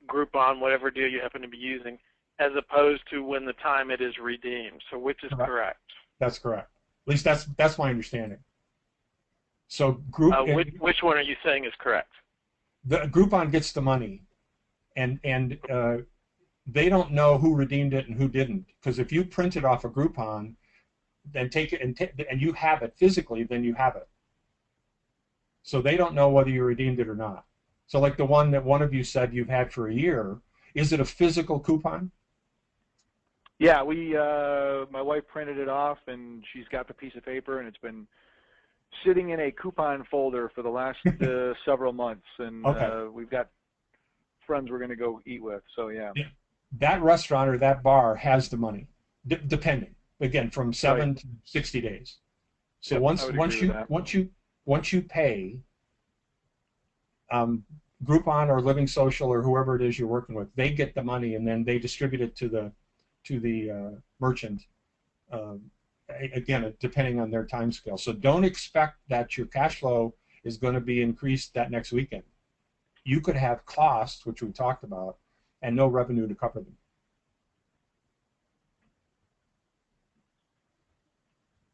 Groupon, whatever deal you happen to be using, as opposed to when the time it is redeemed. So which is correct? That's correct. At least that's my understanding. So which one are you saying is correct? The Groupon gets the money, and they don't know who redeemed it and who didn't. Because if you print it off a Groupon, then take it and you have it physically, then you have it. So they don't know whether you redeemed it or not. So like the one that one of you said you've had for a year, is it a physical coupon? Yeah, my wife printed it off, and she's got the piece of paper, and it's been sitting in a coupon folder for the last several months, and Okay. we've got friends we're going to go eat with. So yeah. Yeah. That restaurant or that bar has the money, depending. Again, from Right. 7 to 60 days. So Yep, I once would agree once with you that. once you once you pay um, Groupon or Living Social or whoever it is you're working with, they get the money and then they distribute it to the merchant. Um, Again, depending on their time scale. So don't expect that your cash flow is going to be increased that next weekend. You could have costs, which we talked about, and no revenue to cover them.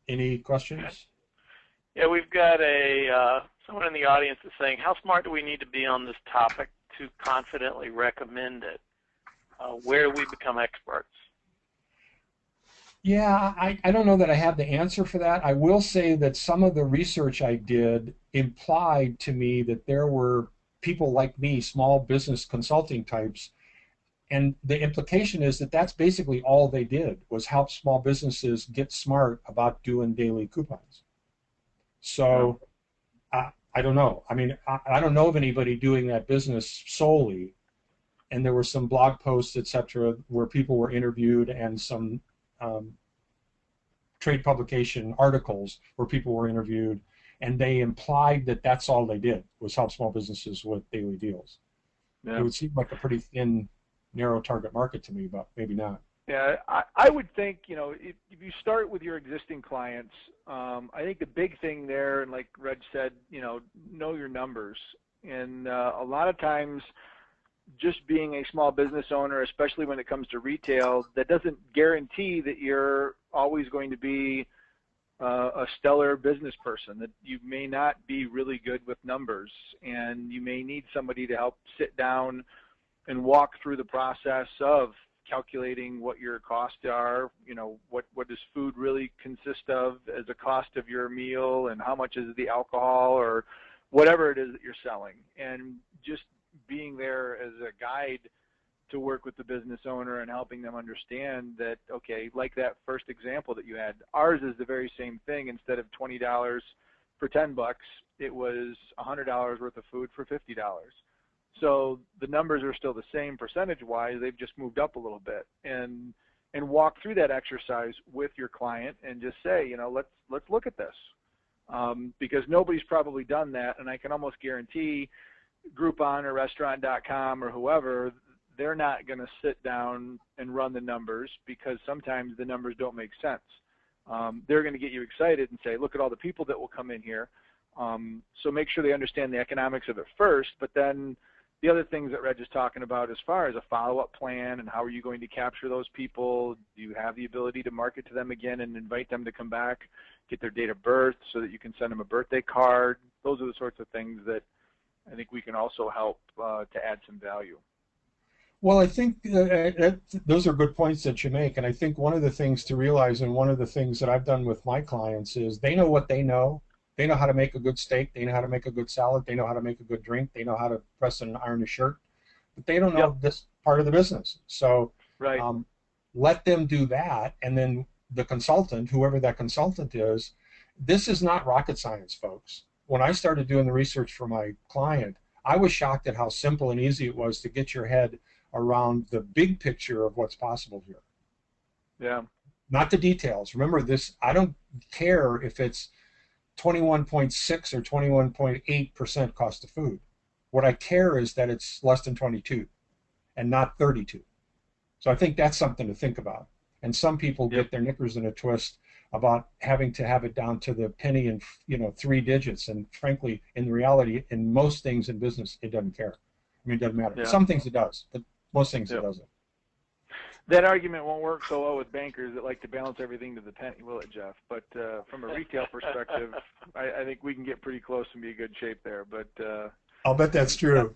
Any questions? Yeah, we've got someone in the audience is saying, how smart do we need to be on this topic to confidently recommend it? Where do we become experts? Yeah, I don't know that I have the answer for that. I will say that some of the research I did implied to me that there were people like me, small business consulting types, and the implication is that that's basically all they did was help small businesses get smart about doing daily coupons. Yeah. So I don't know. I mean, I don't know of anybody doing that business solely. And there were some blog posts, etc., where people were interviewed, and some um, trade publication articles where people were interviewed, and they implied that that's all they did was help small businesses with daily deals. It Yeah. would seem like a pretty thin, narrow target market to me, but maybe not. Yeah, I would think, if you start with your existing clients, I think the big thing there, and like Reg said, know your numbers. And a lot of times, just being a small business owner, especially when it comes to retail, that doesn't guarantee that you're always going to be a stellar business person. That you may not be really good with numbers, and you may need somebody to help sit down and walk through the process of calculating what your costs are, what does food really consist of as a cost of your meal, and how much is the alcohol or whatever it is that you're selling. And just being there as a guide to work with the business owner and helping them understand that, okay, like that first example that you had, ours is the very same thing. Instead of $20 for $10, it was $100 worth of food for $50. So the numbers are still the same percentage-wise. They've just moved up a little bit, and walk through that exercise with your client and just say, let's look at this, because nobody's probably done that, and I can almost guarantee Groupon or Restaurant.com or whoever, they're not going to sit down and run the numbers, because sometimes the numbers don't make sense. They're going to get you excited and say, look at all the people that will come in here. So make sure they understand the economics of it first, but then the other things that Reg is talking about as far as a follow-up plan and how are you going to capture those people, do you have the ability to market to them again and invite them to come back, get their date of birth so that you can send them a birthday card. Those are the sorts of things that I think we can also help to add some value. Well, I think those are good points that you make. And I think one of the things to realize, and one of the things that I've done with my clients, is they know what they know. They know how to make a good steak. They know how to make a good salad. They know how to make a good drink. They know how to press and iron a shirt. But they don't know Yep. this part of the business. So Right. um, let them do that. And then the consultant, whoever that consultant is, this is not rocket science, folks. When I started doing the research for my client, I was shocked at how simple and easy it was to get your head around the big picture of what's possible here. Yeah. Not the details. Remember this, I don't care if it's 21.6 or 21.8% cost of food. What I care is that it's less than 22 and not 32. So I think that's something to think about. And some people Yep. get their knickers in a twist about having to have it down to the penny and 3 digits. And frankly, in reality, in most things in business, it doesn't care. I mean, it doesn't matter. Yeah. Some things it does, but most things it Yep. doesn't. That argument won't work so well with bankers that like to balance everything to the penny, will it, Jeff? But from a retail perspective, I think we can get pretty close and be in good shape there. But I'll bet that's true.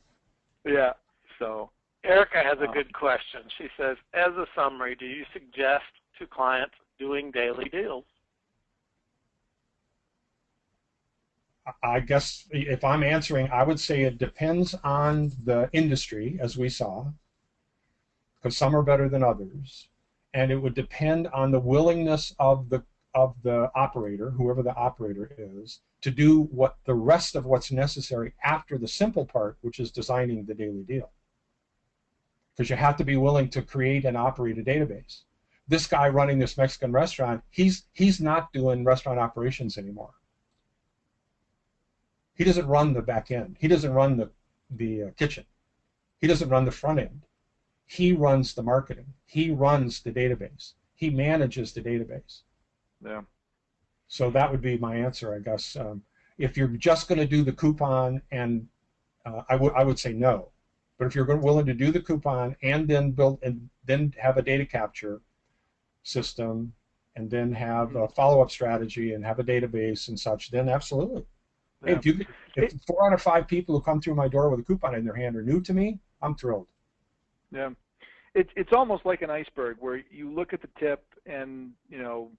yeah, so. Erica has a good question. She says, as a summary, do you suggest to clients doing daily deals? I guess if I'm answering, I would say it depends on the industry, as we saw, because some are better than others. and it would depend on the willingness of the operator, whoever the operator is, to do what the rest of what's necessary after the simple part, which is designing the daily deal. Because you have to be willing to create and operate a database. This guy running this Mexican restaurant, he's not doing restaurant operations anymore. He doesn't run the back end. He doesn't run the kitchen. He doesn't run the front end. He runs the marketing. He runs the database. He manages the database. Yeah. So that would be my answer, I guess. If you're just going to do the coupon, and I would say no. But if you're willing to do the coupon and then build and then have a data capture system and then have a follow-up strategy and have a database and such, then absolutely. Yeah. Hey, if 4 out of 5 people who come through my door with a coupon in their hand are new to me, I'm thrilled. Yeah. It's almost like an iceberg where you look at the tip and, you know,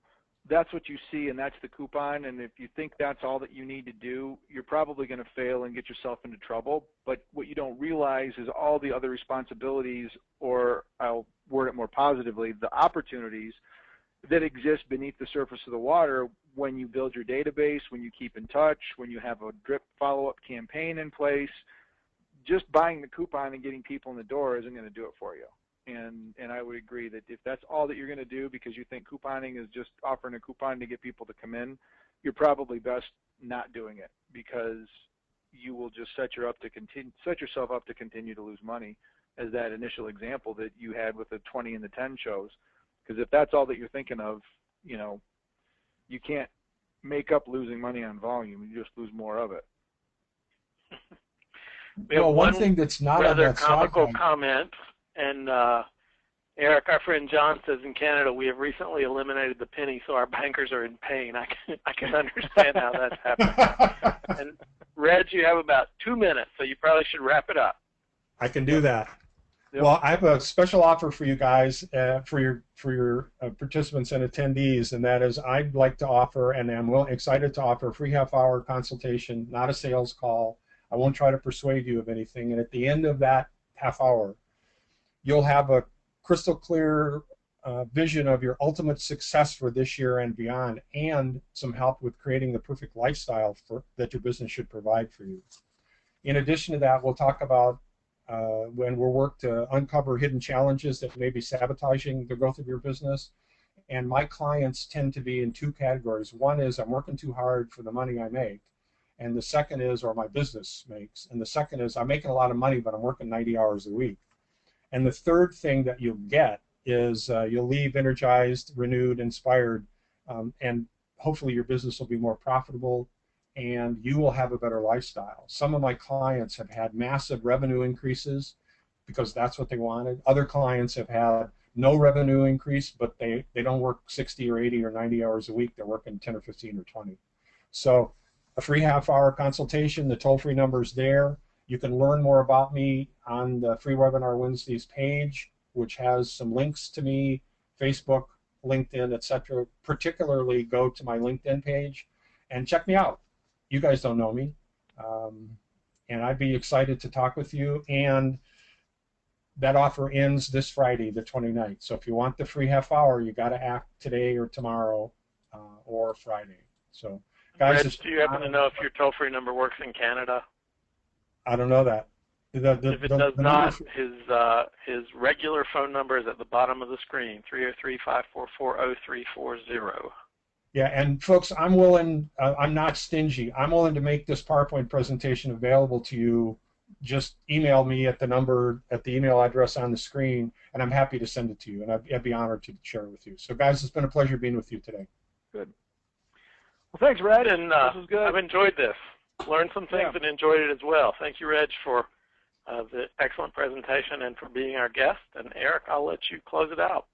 that's what you see and that's the coupon, and if you think that's all that you need to do, you're probably going to fail and get yourself into trouble. But what you don't realize is all the other responsibilities, or I'll word it more positively, the opportunities that exist beneath the surface of the water when you build your database, when you keep in touch, when you have a drip follow-up campaign in place. Just buying the coupon and getting people in the door isn't going to do it for you. And I would agree that if that's all that you're going to do because you think couponing is just offering a coupon to get people to come in, you're probably best not doing it, because you will just set yourself up to continue to lose money, as that initial example that you had with the 20 and the 10 shows. Because if that's all that you're thinking of, you know, you can't make up losing money on volume. You just lose more of it. Well, one thing that's not on that comical comment. And Eric, our friend John, says in Canada we have recently eliminated the penny, so our bankers are in pain. I can understand how that's happening. And Reg, you have about 2 minutes, so you probably should wrap it up. I can do that. Yep. Well, I have a special offer for you guys, for your participants and attendees, and that is I'd like to offer, and I'm excited to offer, a free half-hour consultation, not a sales call. I won't try to persuade you of anything, and at the end of that half hour, you'll have a crystal clear vision of your ultimate success for this year and beyond, and some help with creating the perfect lifestyle that your business should provide for you. In addition to that, we'll talk about when we'll work to uncover hidden challenges that may be sabotaging the growth of your business. And my clients tend to be in 2 categories. One is I'm working too hard for the money I make, and the second is, or my business makes, and the second is I'm making a lot of money, but I'm working 90 hours a week. And the third thing that you'll get is you'll leave energized, renewed, inspired, and hopefully your business will be more profitable and you will have a better lifestyle. Some of my clients have had massive revenue increases because that's what they wanted. Other clients have had no revenue increase, but they don't work 60 or 80 or 90 hours a week. They're working 10 or 15 or 20. So a free half-hour consultation, the toll-free number is there. You can learn more about me on the Free Webinar Wednesdays page, which has some links to me, Facebook, LinkedIn, etc. Particularly go to my LinkedIn page and check me out. You guys don't know me, and I'd be excited to talk with you. And that offer ends this Friday, the 29th. So if you want the free half hour, you got to act today or tomorrow or Friday. So, guys, Reg, do you happen to know if your toll-free number works in Canada? I don't know that. If it does not, his regular phone number is at the bottom of the screen, 303-544-0340. Yeah, and folks, I'm willing, I'm not stingy. I'm willing to make this PowerPoint presentation available to you. Just email me at the number, at the email address on the screen, and I'm happy to send it to you, and I'd be honored to share it with you. So, guys, it's been a pleasure being with you today. Good. Well, thanks, Reg. And this was good. I've enjoyed this. Learned some things and enjoyed it as well. Thank you, Reg, for the excellent presentation and for being our guest. And Eric, I'll let you close it out.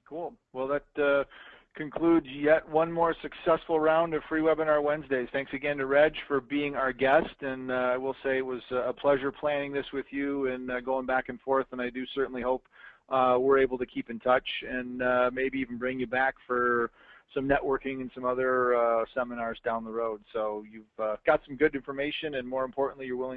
Cool. Well, that concludes yet one more successful round of Free Webinar Wednesdays. Thanks again to Reg for being our guest, and I will say it was a pleasure planning this with you and going back and forth, and I do certainly hope we're able to keep in touch and maybe even bring you back for some networking and some other seminars down the road. So you've got some good information, and more importantly, you're willing